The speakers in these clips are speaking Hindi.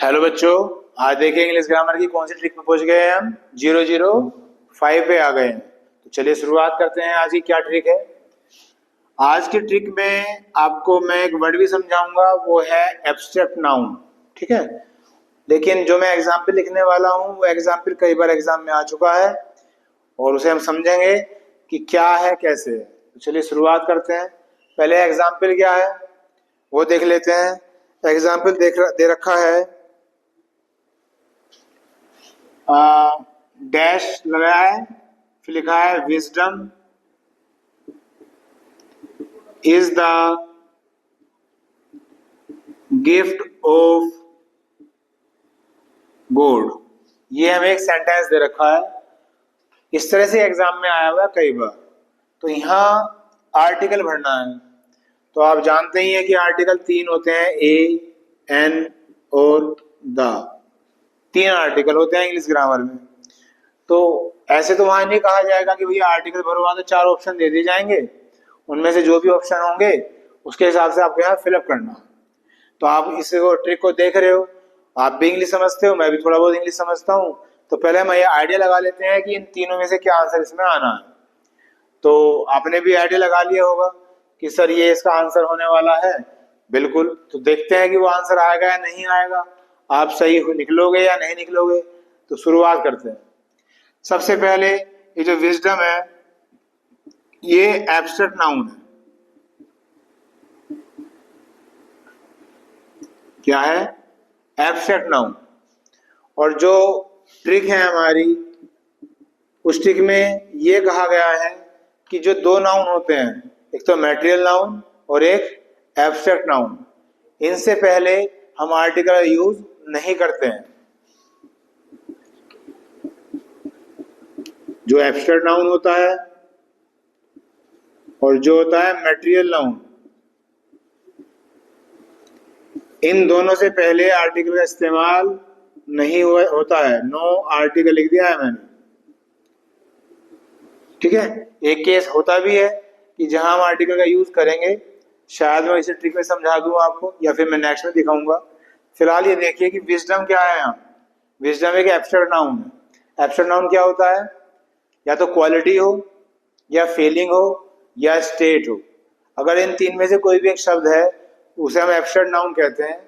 हेलो बच्चों, आज देखिए इंग्लिश ग्रामर की कौन सी ट्रिक में पहुंच गए हैं हम 005 पे आ गए हैं। तो चलिए शुरुआत करते हैं। आज की क्या ट्रिक है? आज की ट्रिक में आपको मैं एक वर्ड भी समझाऊंगा, वो है एब्स्ट्रैक्ट नाउन। ठीक है, लेकिन जो मैं एग्जाम्पल लिखने वाला हूँ वो एग्जाम्पल कई बार एग्जाम में आ चुका है और उसे हम समझेंगे कि क्या है कैसे है। तो चलिए शुरुआत करते हैं। पहले एग्जाम्पल क्या है वो देख लेते हैं। एग्जाम्पल दे रखा है, डैश लगाया है, फिर लिखा है wisdom is the gift of God. ये हमें एक सेंटेंस दे रखा है। इस तरह से एग्जाम में आया हुआ है कई बार। तो यहाँ आर्टिकल भरना है। तो आप जानते ही हैं कि आर्टिकल 3 होते हैं, ए, एन और द। 3 आर्टिकल होते हैं इंग्लिश ग्रामर में। तो ऐसे तो वहां नहीं कहा जाएगा कि भैया आर्टिकल भरवा तो 4 ऑप्शन दे दिए जाएंगे, उनमें से जो भी ऑप्शन होंगे उसके हिसाब से आपको यहाँ फिलअप करना। तो आप इस ट्रिक को देख रहे हो, आप भी इंग्लिश समझते हो, मैं भी थोड़ा बहुत इंग्लिश समझता हूँ। तो पहले हम ये आइडिया लगा लेते हैं कि इन तीनों में से क्या आंसर इसमें आना है। तो आपने भी आइडिया लगा लिया होगा कि सर ये इसका आंसर होने वाला है। बिल्कुल, तो देखते हैं कि वो आंसर आएगा या नहीं आएगा, आप सही निकलोगे या नहीं निकलोगे। तो शुरुआत करते हैं। सबसे पहले ये जो विजडम है ये एब्स्ट्रैक्ट नाउन है। क्या है? Abstract noun. और जो ट्रिक है हमारी, उस ट्रिक में ये कहा गया है कि जो 2 नाउन होते हैं, एक तो मैटेरियल नाउन और एक एब्स्ट्रैक्ट नाउन, इनसे पहले हम आर्टिकल यूज नहीं करते हैं। जो एब्स्ट्रैक्ट नाउन होता है और जो होता है मैटेरियल नाउन, इन दोनों से पहले आर्टिकल का इस्तेमाल नहीं होता है। नो आर्टिकल लिख दिया है मैंने। ठीक है, एक केस होता भी है कि जहां हम आर्टिकल का यूज करेंगे, शायद मैं इसे ट्रिक में समझा दूं आपको या फिर मैं नेक्स्ट में दिखाऊंगा। फिलहाल ये देखिए कि विजडम क्या है। यहाँ विजडम एक एब्स्ट्रैक्ट नाउन है। एब्स्ट्रैक्ट नाउन क्या होता है? या तो क्वालिटी हो, या फीलिंग हो, या स्टेट हो। अगर इन 3 में से कोई भी एक शब्द है उसे हम एब्स्ट्रैक्ट नाउन कहते हैं।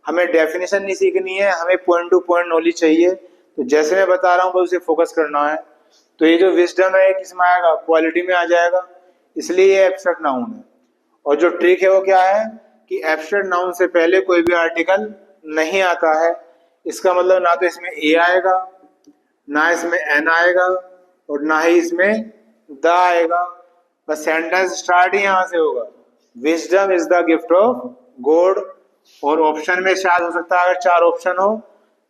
हमें डेफिनेशन नहीं सीखनी है, हमें पॉइंट टू पॉइंट नॉलेज चाहिए। तो जैसे मैं बता रहा हूँ बस उसे फोकस करना है। तो ये जो विजडम है किसमें आएगा? क्वालिटी में आ जाएगा, इसलिए ये एब्स्ट्रैक्ट नाउन है। और जो ट्रिक है वो क्या है कि एब्स्ट्रैक्ट नाउन से पहले कोई भी आर्टिकल नहीं आता है। इसका मतलब ना तो इसमें ए आएगा, ना इसमें एन आएगा, और ना ही इसमें द आएगा। बस सेंटेंस स्टार्ट ही यहां से होगा, wisdom is the gift of God. और ऑप्शन में शायद हो सकता है अगर 4 ऑप्शन हो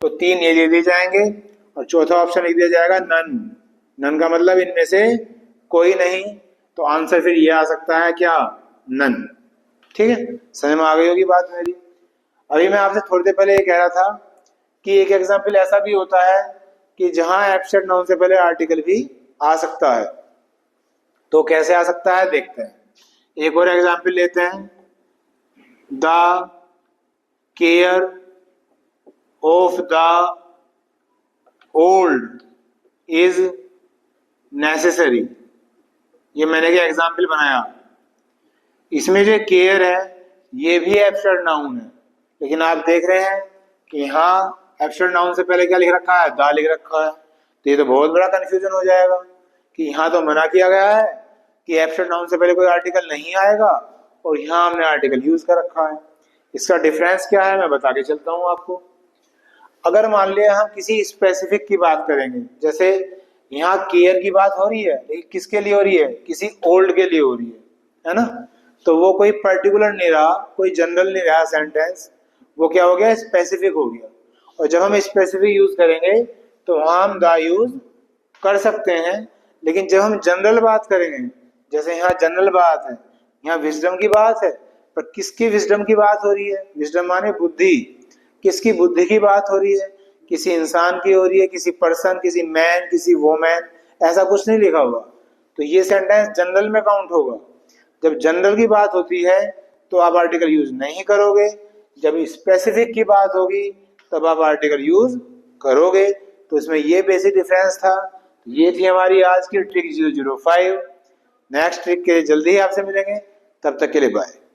तो 3 ये दे दिए जाएंगे और चौथा ऑप्शन लिख दिया जाएगा नन। नन का मतलब इनमें से कोई नहीं। तो आंसर फिर ये आ सकता है क्या? नन। ठीक है, समझ में आ गई होगी बात मेरी। अभी मैं आपसे थोड़ी देर पहले ये कह रहा था कि एक एग्जाम्पल ऐसा भी होता है कि जहां एब्स्ट्रैक्ट नाउन से पहले आर्टिकल भी आ सकता है। तो कैसे आ सकता है देखते हैं। एक और एग्जाम्पल लेते हैं। The care of the old is necessary. ये मैंने क्या एग्जाम्पल बनाया। इसमें जो केयर है ये भी एब्स्ट्रैक्ट नाउन है, लेकिन आप देख रहे हैं कि यहाँ एब्स्ट्रैक्ट नाउन से पहले क्या लिख रखा है? द लिख रखा है। तो ये तो बहुत बड़ा कंफ्यूजन हो जाएगा कि यहाँ तो मना किया गया है कि एब्स्ट्रैक्ट नाउन से पहले कोई आर्टिकल नहीं आएगा, और यहाँ हमने आर्टिकल यूज कर रखा है। इसका डिफरेंस क्या है मैं बता के चलता हूँ आपको। अगर मान लिया हम किसी स्पेसिफिक की बात करेंगे, जैसे यहाँ केयर की बात हो रही है, लेकिन किसके लिए हो रही है? किसी ओल्ड के लिए हो रही है ना। तो वो कोई पर्टिकुलर नहीं रहा, कोई जनरल नहीं रहा सेंटेंस, वो क्या हो गया? स्पेसिफिक हो गया। और जब हम स्पेसिफिक यूज करेंगे तो वहां हम द यूज कर सकते हैं। लेकिन जब हम जनरल बात करेंगे, जैसे यहाँ जनरल बात है, यहाँ विजडम की बात है, पर किसकी विजडम की बात हो रही है? विजडम माने बुद्धि। किसकी बुद्धि की बात हो रही है? किसी इंसान की हो रही है, किसी पर्सन, किसी मैन, किसी वोमैन, ऐसा कुछ नहीं लिखा हुआ। तो ये सेंटेंस जनरल में काउंट होगा। जब जनरल की बात होती है तो आप आर्टिकल यूज नहीं करोगे। जब स्पेसिफिक की बात होगी तब आप आर्टिकल यूज करोगे। तो इसमें ये बेसिक डिफरेंस था। ये थी हमारी आज की ट्रिक 005। नेक्स्ट ट्रिक के लिए जल्दी ही आपसे मिलेंगे, तब तक के लिए बाय।